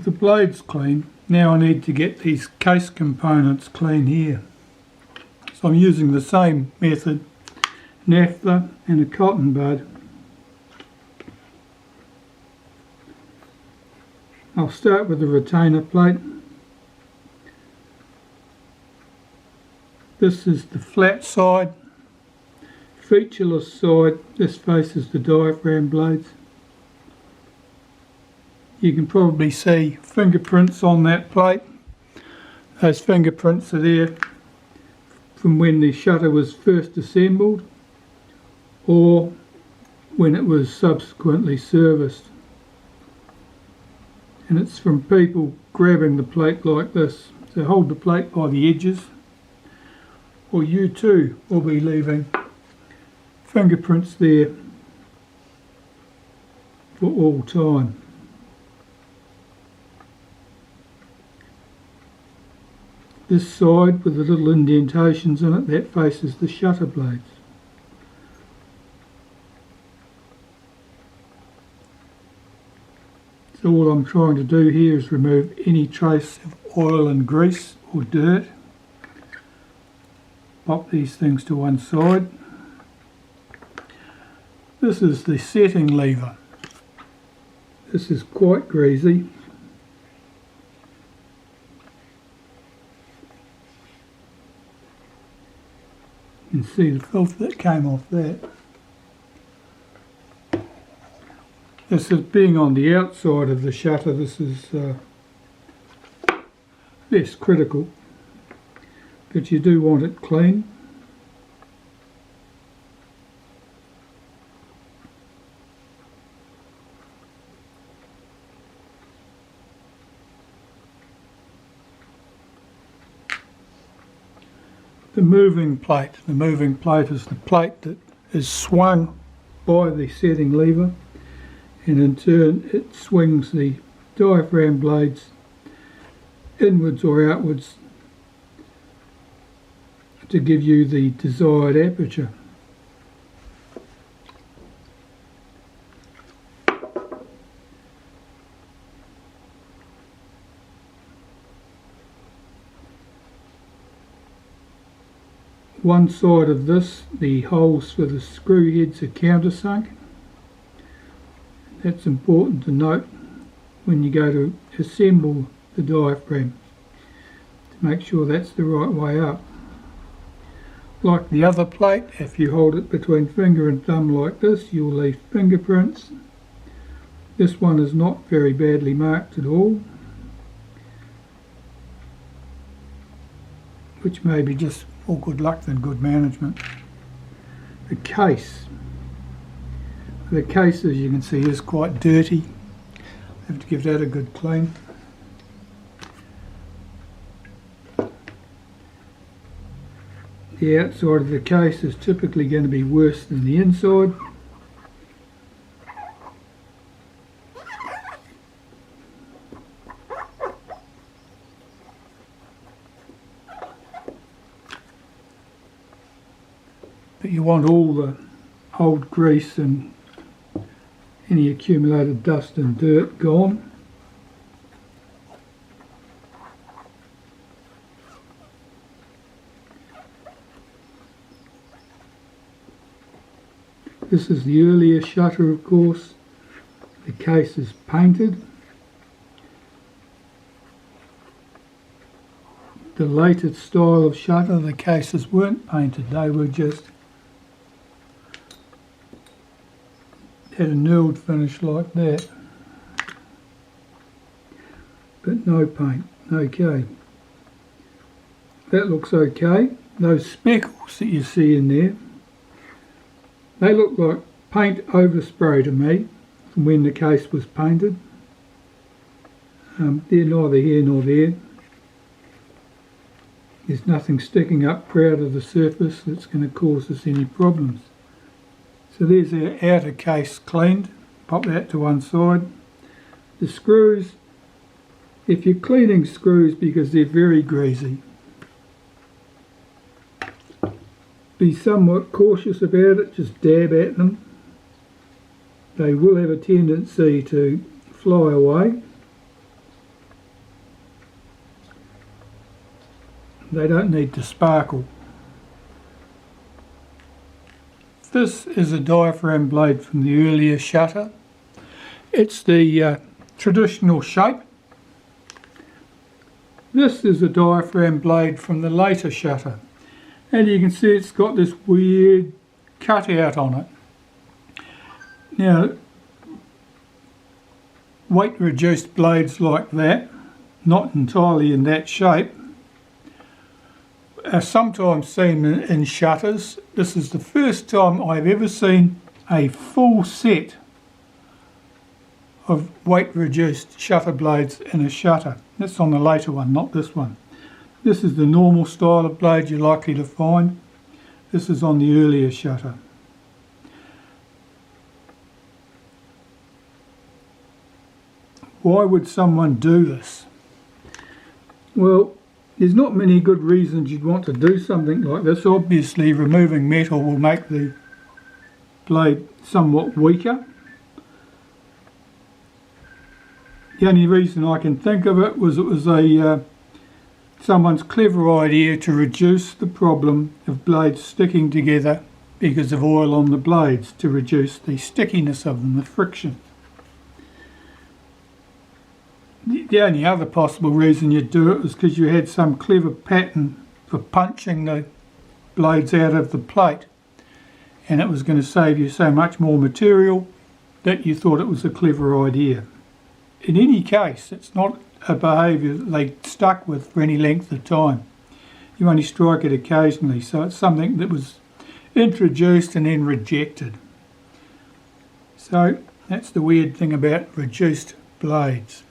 the blades clean, now I need to get these case components clean here. So I'm using the same method, naphtha and a cotton bud. I'll start with the retainer plate. This is the flat side, featureless side. This faces the diaphragm blades. You can probably see fingerprints on that plate. Those fingerprints are there from when the shutter was first assembled or when it was subsequently serviced. And it's from people grabbing the plate like this. So hold the plate by the edges, or you too will be leaving fingerprints there for all time. This side with the little indentations in it, that faces the shutter blades. So all I'm trying to do here is remove any trace of oil and grease or dirt. Pop these things to one side. This is the setting lever. This is quite greasy. You can see the filth that came off that. This is being on the outside of the shutter, this is less critical, but you do want it clean. The moving plate. The moving plate is the plate that is swung by the setting lever, and in turn it swings the diaphragm blades inwards or outwards to give you the desired aperture. One side of this, the holes for the screw heads are countersunk. That's important to note when you go to assemble the diaphragm, to make sure that's the right way up. Like the other plate, if you hold it between finger and thumb like this, you'll leave fingerprints. This one is not very badly marked at all, which may be just more good luck than good management. The case. The case, as you can see, is quite dirty. Have to give that a good clean. The outside of the case is typically going to be worse than the inside. But you want all the old grease and any accumulated dust and dirt gone. This is the earlier shutter, of course. The case is painted. The later style of shutter, the cases weren't painted, they were just had a knurled finish like that, but no paint. Okay, that looks okay. Those speckles that you see in there, they look like paint overspray to me from when the case was painted. They're neither here nor there. There's nothing sticking up proud of the surface that's going to cause us any problems. So there's our outer case cleaned. Pop that to one side. The screws, if you're cleaning screws because they're very greasy, be somewhat cautious about it, just dab at them. They will have a tendency to fly away. They don't need to sparkle. This is a diaphragm blade from the earlier shutter. It's the traditional shape. This is a diaphragm blade from the later shutter, and you can see it's got this weird cutout on it. Now, weight reduced blades like that, not entirely in that shape, are sometimes seen in shutters. This is the first time I've ever seen a full set of weight reduced shutter blades in a shutter. That's on the later one, not this one. This is the normal style of blade you're likely to find. This is on the earlier shutter. Why would someone do this? Well, there's not many good reasons you'd want to do something like this. Obviously, removing metal will make the blade somewhat weaker. The only reason I can think of it was someone's clever idea to reduce the problem of blades sticking together because of oil on the blades, to reduce the stickiness of them, the friction. The only other possible reason you'd do it was because you had some clever pattern for punching the blades out of the plate, and it was going to save you so much more material that you thought it was a clever idea. In any case, it's not a behaviour that they stuck with for any length of time. You only strike it occasionally, so it's something that was introduced and then rejected. So that's the weird thing about reduced blades.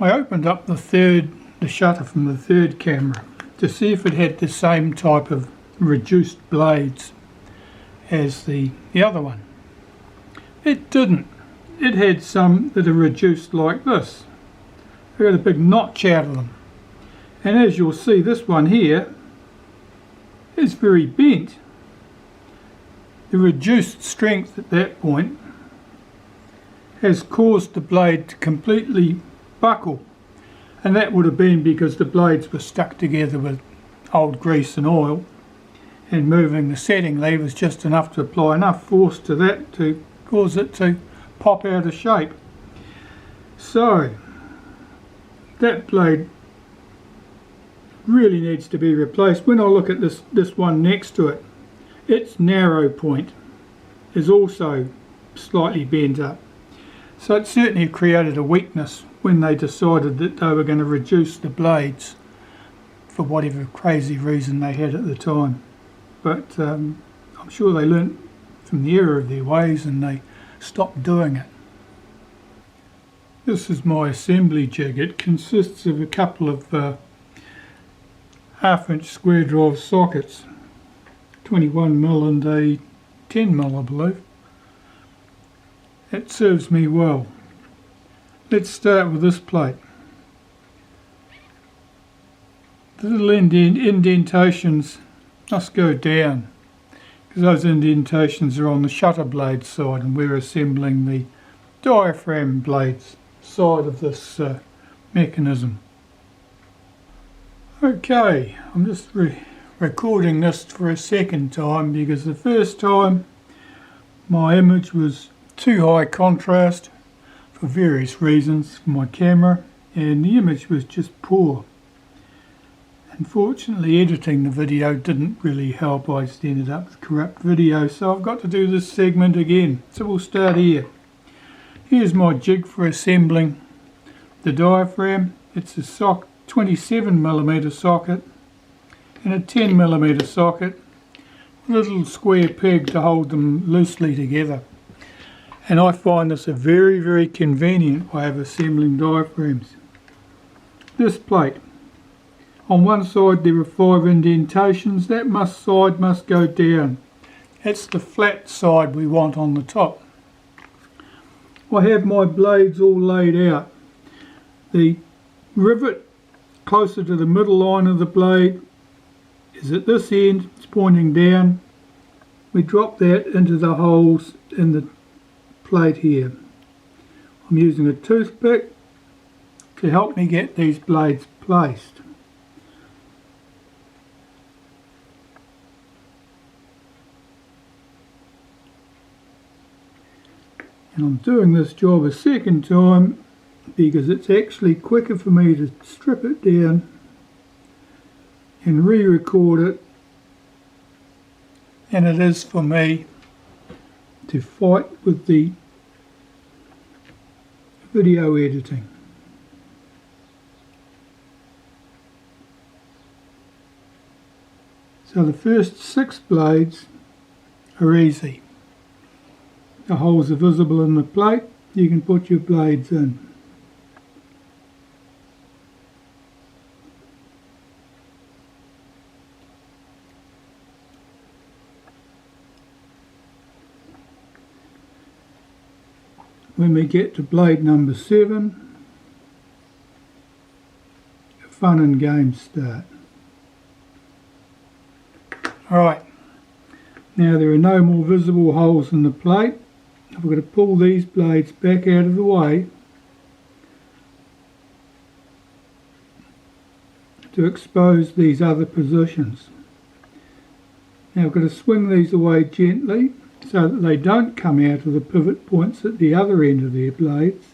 I opened up the shutter from the third camera to see if it had the same type of reduced blades as the other one. It didn't. It had some that are reduced like this. They got a big notch out of them. And as you'll see, this one here is very bent. The reduced strength at that point has caused the blade to completely buckle, and that would have been because the blades were stuck together with old grease and oil, and moving the setting lever was just enough to apply enough force to that to cause it to pop out of shape. So that blade really needs to be replaced. When I look at this one next to it, its narrow point is also slightly bent up. So it certainly created a weakness when they decided that they were going to reduce the blades for whatever crazy reason they had at the time. But I'm sure they learnt from the error of their ways and they stopped doing it. This is my assembly jig. It consists of a couple of 1/2 inch square drive sockets, 21mm and a 10mm I believe. It serves me well. Let's start with this plate. The little indentations must go down because those indentations are on the shutter blade side, and we're assembling the diaphragm blades side of this mechanism. Okay, I'm just recording this for a second time because the first time my image was too high contrast for various reasons for my camera, and the image was just poor. Unfortunately, editing the video didn't really help. I just ended up with corrupt video, so I've got to do this segment again. So we'll start here. Here's my jig for assembling the diaphragm. It's a 27mm socket and a 10mm socket with a little square peg to hold them loosely together. And I find this a very, very convenient way of assembling diaphragms. This plate, on one side there are 5 indentations. That side must go down. That's the flat side we want on the top. I have my blades all laid out. The rivet closer to the middle line of the blade is at this end. It's pointing down. We drop that into the holes in the plate here. I'm using a toothpick to help me get these blades placed. And I'm doing this job a second time because it's actually quicker for me to strip it down and re-record it than it is for me to fight with the video editing. So the first 6 blades are easy. The holes are visible in the plate, you can put your blades in. When we get to blade number 7, fun and games start. Alright, now there are no more visible holes in the plate. I've got to pull these blades back out of the way to expose these other positions. Now I've got to swing these away gently so that they don't come out of the pivot points at the other end of their blades.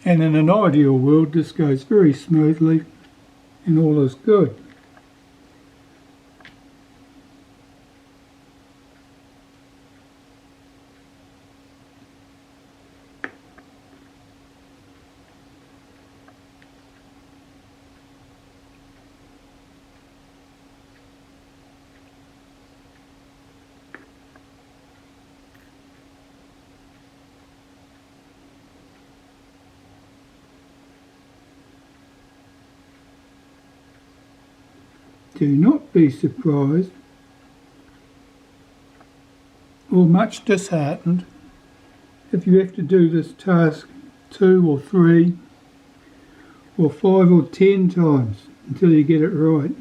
And in an ideal world, this goes very smoothly and all is good. Do not be surprised or much disheartened if you have to do this task 2 or 3 or 5 or 10 times until you get it right.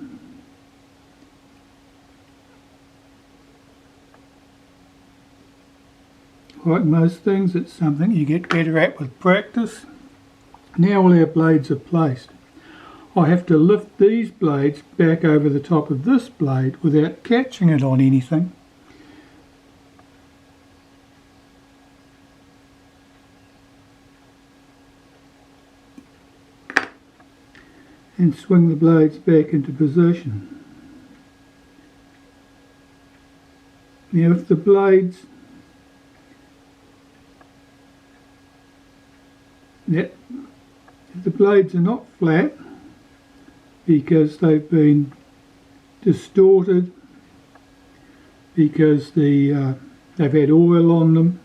Like most things, it's something you get better at with practice. Now all our blades are placed. I have to lift these blades back over the top of this blade without catching it on anything. And swing the blades back into position. Now if the blades are not flat, because they've been distorted, because they've had oil on them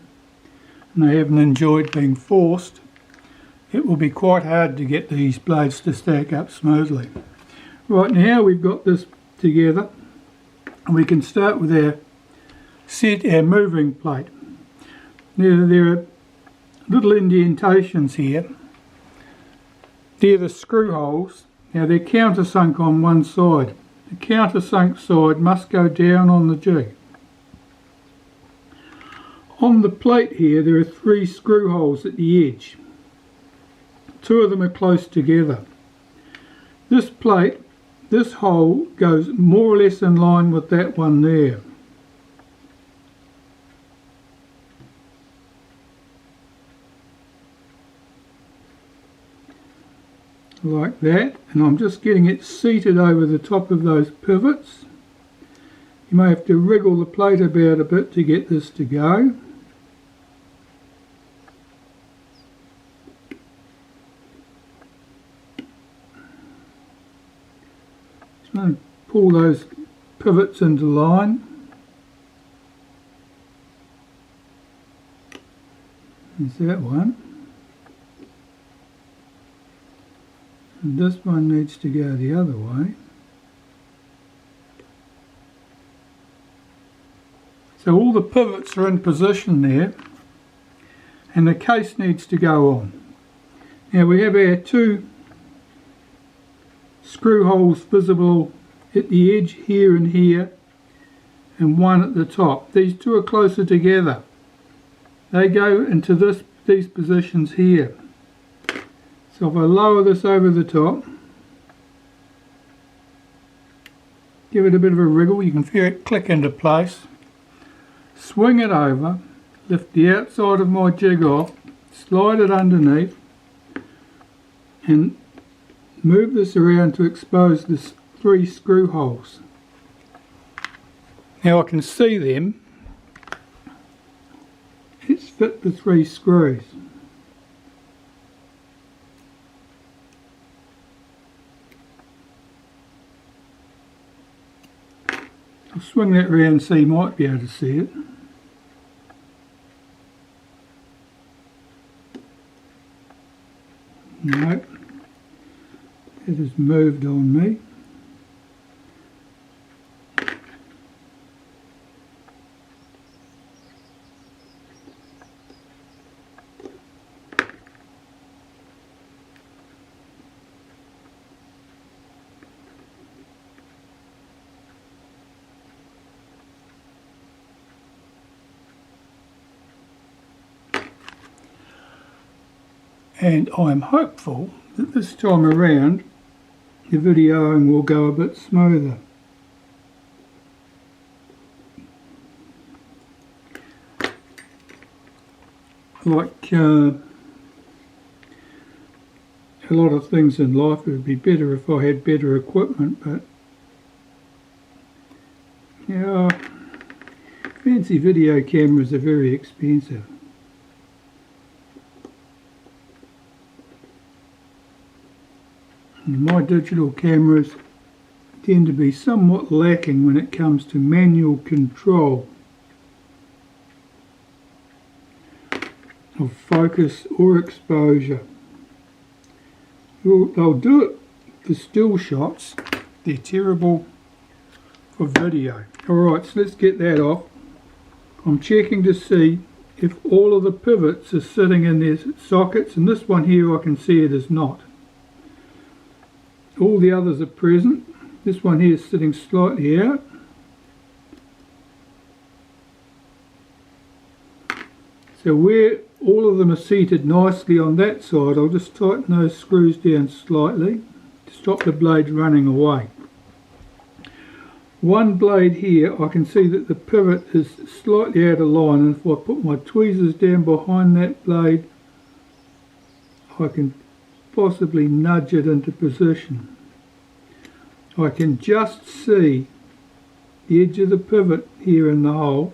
and they haven't enjoyed being forced, it will be quite hard to get these blades to stack up smoothly. Right, now we've got this together and we can start with our moving plate. Now there are little indentations here. They're the screw holes. Now they're countersunk on one side. The countersunk side must go down on the jig. On the plate here there are 3 screw holes at the edge. 2 of them are close together. This plate, this hole goes more or less in line with that one there. Like that, and I'm just getting it seated over the top of those pivots. You may have to wriggle the plate about a bit to get this to go. Just going to pull those pivots into line. There's that one. And this one needs to go the other way. So all the pivots are in position there and the case needs to go on. Now we have our 2 screw holes visible at the edge here and here and one at the top. These two are closer together. They go into these positions here. So if I lower this over the top, give it a bit of a wriggle, you can feel it click into place. Swing it over, lift the outside of my jig off, slide it underneath, and move this around to expose the 3 screw holes. Now I can see them. It's fit the 3 screws. I'll swing that round so you might be able to see it. No, it has moved on me. And I'm hopeful that this time around the videoing will go a bit smoother. Like a lot of things in life, it would be better if I had better equipment, but yeah, fancy video cameras are very expensive. My digital cameras tend to be somewhat lacking when it comes to manual control of focus or exposure. They'll do it for still shots, they're terrible for video. Alright, so let's get that off. I'm checking to see if all of the pivots are sitting in their sockets, and this one here I can see it is not. All the others are present. This one here is sitting slightly out. So where all of them are seated nicely on that side, I'll just tighten those screws down slightly to stop the blades running away. One blade here, I can see that the pivot is slightly out of line, and if I put my tweezers down behind that blade, I can possibly nudge it into position. I can just see the edge of the pivot here in the hole.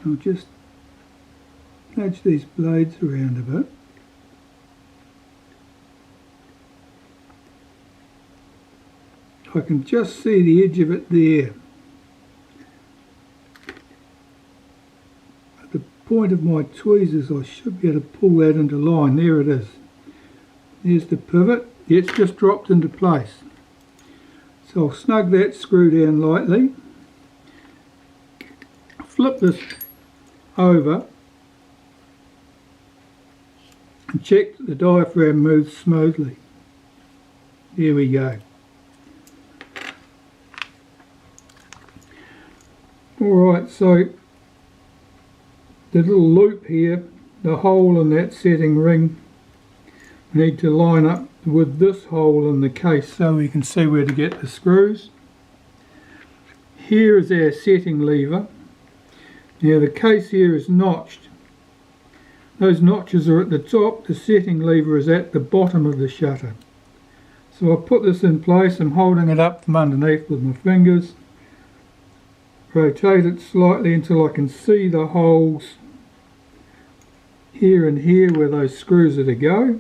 I'll just nudge these blades around a bit. I can just see the edge of it there. At the point of my tweezers I should be able to pull that into line. There it is. There's the pivot. It's just dropped into place. So I'll snug that screw down lightly. Flip this over and check that the diaphragm moves smoothly. There we go. Alright, so the little loop here, the hole in that setting ring, we need to line up with this hole in the case so we can see where to get the screws. Here is our setting lever. Now the case here is notched. Those notches are at the top, the setting lever is at the bottom of the shutter. So I'll put this in place. I'm holding it up from underneath with my fingers. Rotate it slightly until I can see the holes here and here where those screws are to go.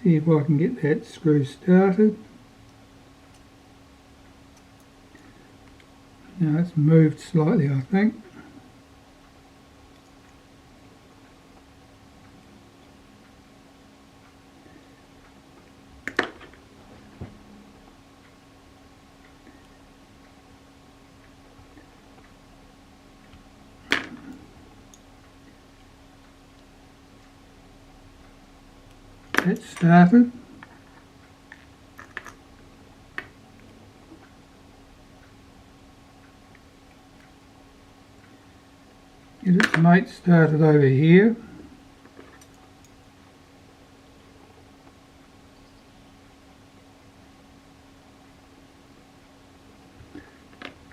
See if I can get that screw started. Now it's moved slightly, I think. that started. Get its mate started over here.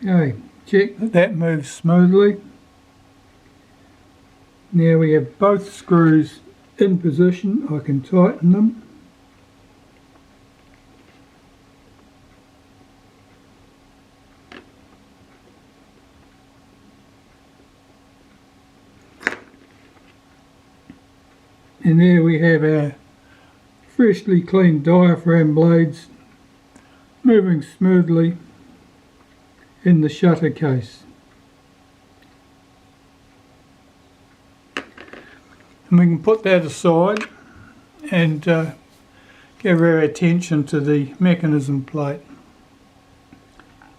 Okay, check that that moves smoothly. Now we have both screws in position. I can tighten them. And there we have our freshly cleaned diaphragm blades moving smoothly in the shutter case. And we can put that aside and give our attention to the mechanism plate.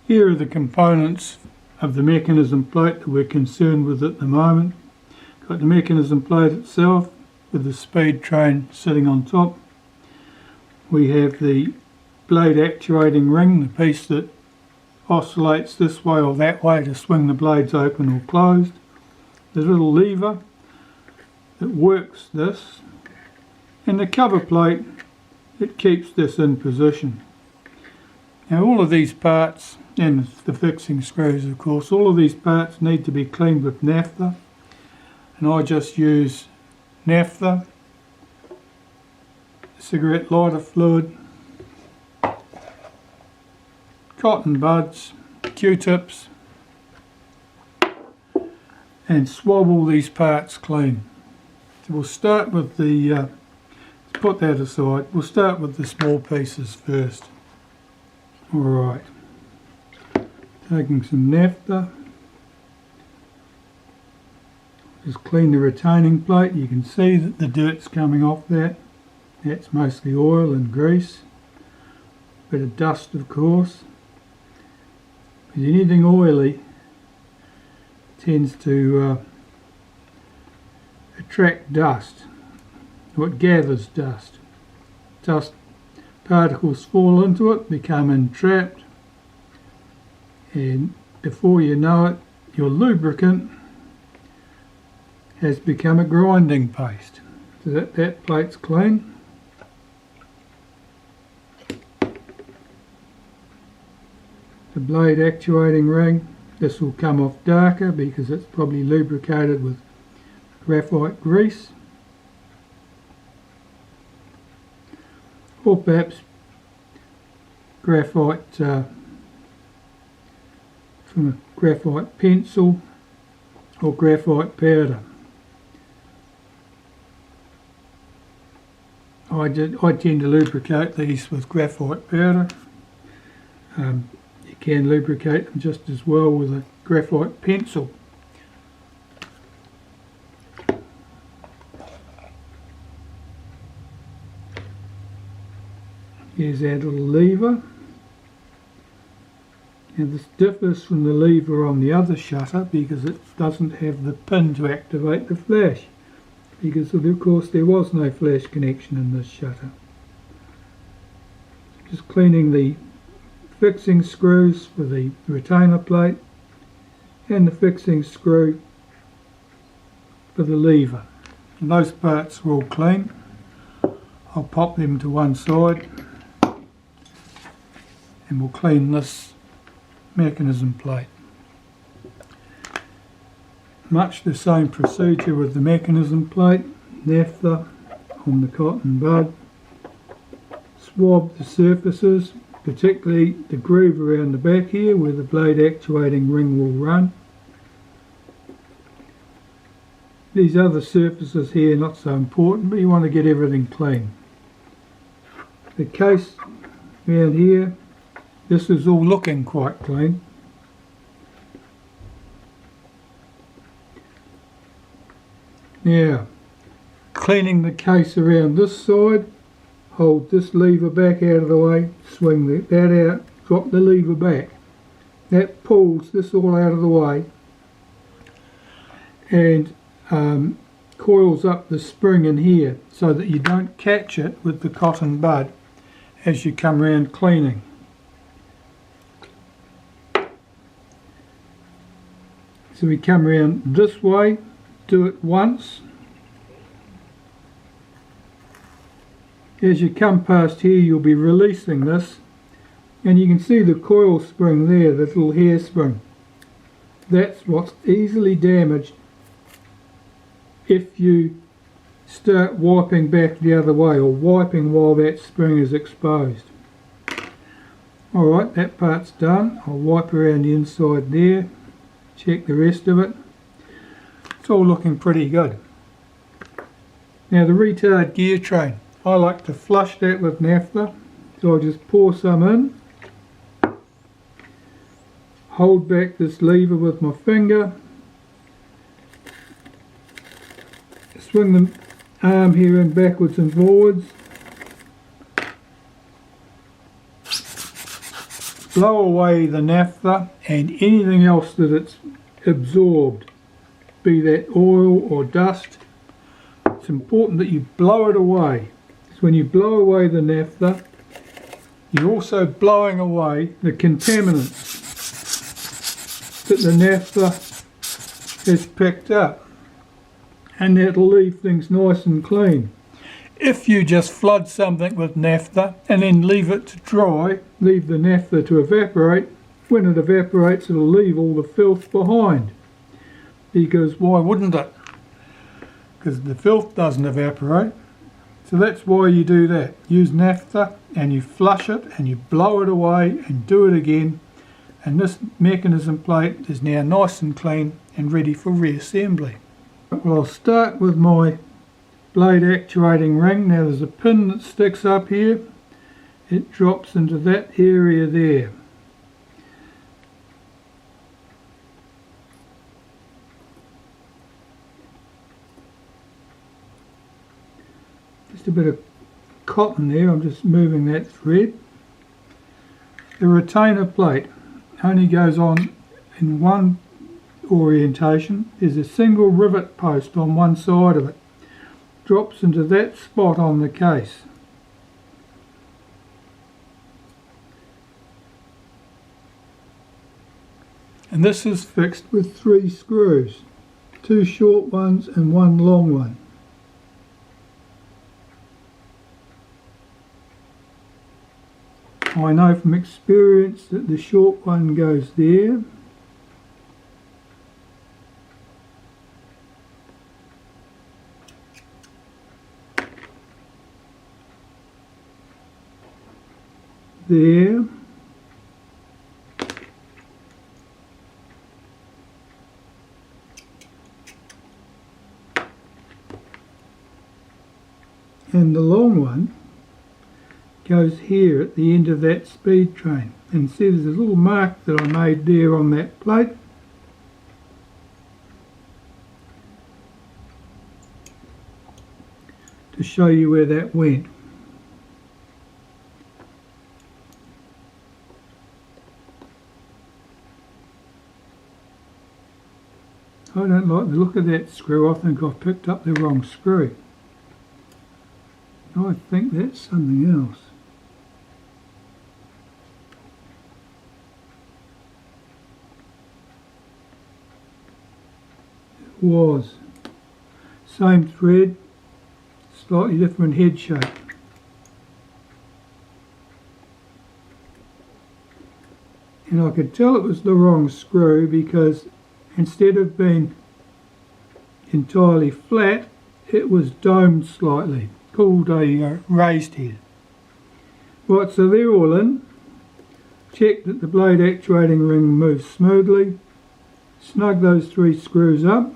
Here are the components of the mechanism plate that we're concerned with at the moment. Got the mechanism plate itself with the speed train sitting on top. We have the blade actuating ring, the piece that oscillates this way or that way to swing the blades open or closed. The little lever that works this, and the cover plate that keeps this in position. Now all of these parts, and the fixing screws of course, all of these parts need to be cleaned with naphtha, and I just use naphtha, cigarette lighter fluid, cotton buds, Q-tips, and swab all these parts clean. So we'll start with the, let's put that aside, we'll start with the small pieces first. Alright, taking some naphtha. Just clean the retaining plate. You can see that the dirt's coming off that. That's mostly oil and grease. Bit of dust of course. Because anything oily tends to attract dust. Or it gathers dust. Dust particles fall into it, become entrapped, and before you know it, your lubricant has become a grinding paste. So that plate's clean. The blade actuating ring, this will come off darker because it's probably lubricated with graphite grease. Or perhaps graphite from a graphite pencil or graphite powder. I tend to lubricate these with graphite powder. You can lubricate them just as well with a graphite pencil. Here's our little lever. Now this differs from the lever on the other shutter because it doesn't have the pin to activate the flash, because of course there was no flash connection in this shutter. Just cleaning the fixing screws for the retainer plate and the fixing screw for the lever. And those parts are all clean. I'll pop them to one side and we'll clean this mechanism plate. Much the same procedure with the mechanism plate. Naphtha on the cotton bud. Swab the surfaces, particularly the groove around the back here where the blade actuating ring will run. These other surfaces here not so important, but you want to get everything clean. The case around here, this is all looking quite clean. Now, cleaning the case around this side, hold this lever back out of the way, swing that out, drop the lever back. That pulls this all out of the way, and coils up the spring in here so that you don't catch it with the cotton bud as you come around cleaning. So we come around this way, do it once. As you come past here, you'll be releasing this, and you can see the coil spring there, the little hair spring. That's what's easily damaged if you start wiping back the other way, or wiping while that spring is exposed. Alright, that part's done. I'll wipe around the inside there, check the rest of it. It's all looking pretty good. Now the retard gear train, I like to flush that with naphtha, so I'll just pour some in, hold back this lever with my finger, swing the arm here in backwards and forwards, blow away the naphtha and anything else that it's absorbed, be that oil or dust. It's important that you blow it away. When you blow away the naphtha, you're also blowing away the contaminants that the naphtha has picked up, and that'll leave things nice and clean. If you just flood something with naphtha and then leave it to dry, leave the naphtha to evaporate, when it evaporates it'll leave all the filth behind. Because why wouldn't it? Because the filth doesn't evaporate. So that's why you do that. Use naphtha and you flush it and you blow it away and do it again, and this mechanism plate is now nice and clean and ready for reassembly. Well, I'll start with my blade actuating ring. Now there's a pin that sticks up here. It drops into that area there. Just a bit of cotton there, I'm just moving that thread. The retainer plate only goes on in one orientation. There's a single rivet post on one side of it. Drops into that spot on the case. And this is fixed with 3 screws, 2 short ones and 1 long one. I know from experience that the short one goes there. There. And the long one goes here at the end of that speed train. And see, there's a little mark that I made there on that plate. To show you where that went. I don't like the look of that screw. I think I've picked up the wrong screw. I think that's something else. It was. Same thread, slightly different head shape. And I could tell it was the wrong screw because instead of being entirely flat, it was domed slightly, called a raised head. Right, so they're all in. Check that the blade actuating ring moves smoothly. Snug those 3 screws up.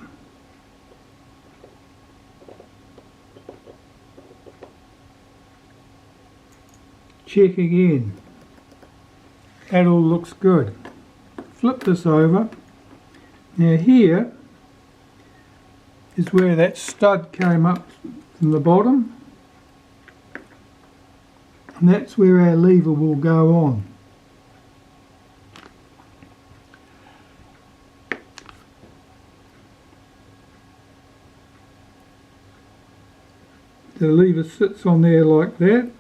Check again. That all looks good. Flip this over. Now here is where that stud came up from the bottom, and that's where our lever will go on. the lever sits on there like that.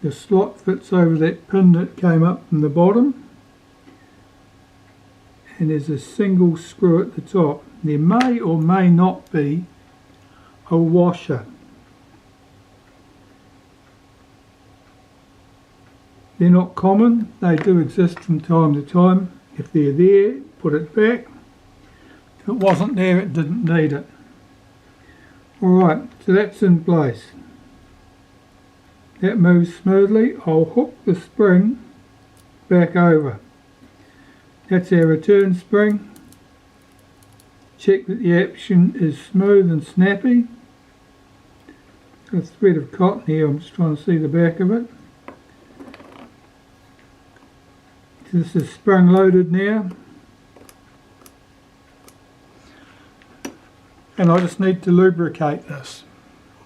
The slot fits over that pin that came up from the bottom, and there's a single screw at the top. There may or may not be a washer. They're not common, they do exist from time to time. If they're there, put it back. If it wasn't there, it didn't need it. Alright, so that's in place. That moves smoothly. I'll hook the spring back over. That's our return spring. Check that the action is smooth and snappy. Got a thread of cotton here, I'm just trying to see the back of it. So this is spring loaded now. And I just need to lubricate this.